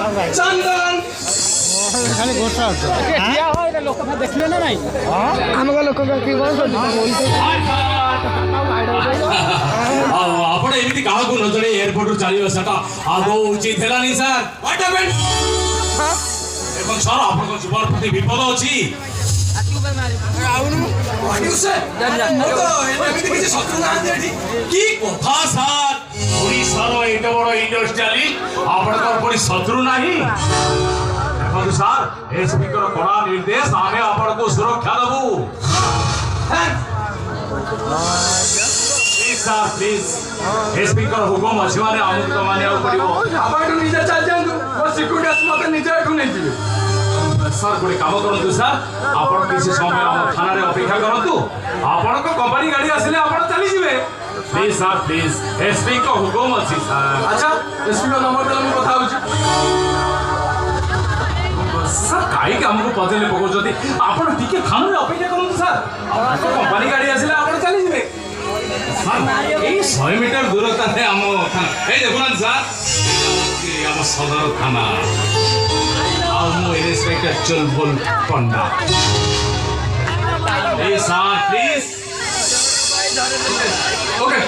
चंदन खाली गोटा ठिया हो रे लोक देखले ना नहीं आमका लोक कि आपण एमिति काहाकू न जणे एयरपोर्ट रु चलियो सेटा आगो उचित हेलानी सर व्हाट हैपेंड एवं सर आपण को जीवन प्रति विपद अछि व्हाट यू से तो एमिति किछि शत्रु ना देठी की कथा सर ओडिसा रो एते बड़ इंडस्ट्रियलिस्ट आपण को कोई शत्रु नाही देखो सर एसपी को कड़ा निर्देश आमे आपण को सुरक्षा देबू सर प्लीज एसपी को हुकुम अछि माने हमहु तो मानिया पड़िबो आपण तो निजे चल जांदु ओ सिक्युरिटी आस मते निजे एठु नै दिबे सर गोटे काम करंतु सर आपण किसी समय हम थाना रे अपेक्षा करंतु आपण को कंपनी गाड़ी आसिले आपण चली जिवे प्लीज सर प्लीज एसपी को हुकुम अछि सर अच्छा एसपी को नंबर दे हम कथा होछि सर काई के हमको पदेले पको जदी आपण टिके थाना रे अपेक्षा करंतु सर आपण कंपनी गाड़ी आसिले आपण चली जिवे सर 100 मीटर दूरता है हम थाना ए देखुन सर हम सदर थाना आमो इंस्पेक्टर चुलबुल पंडा ए सर प्लीज ओके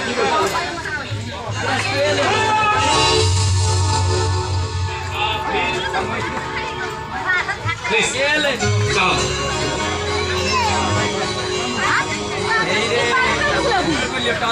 प्लीज चलो लेफ्ट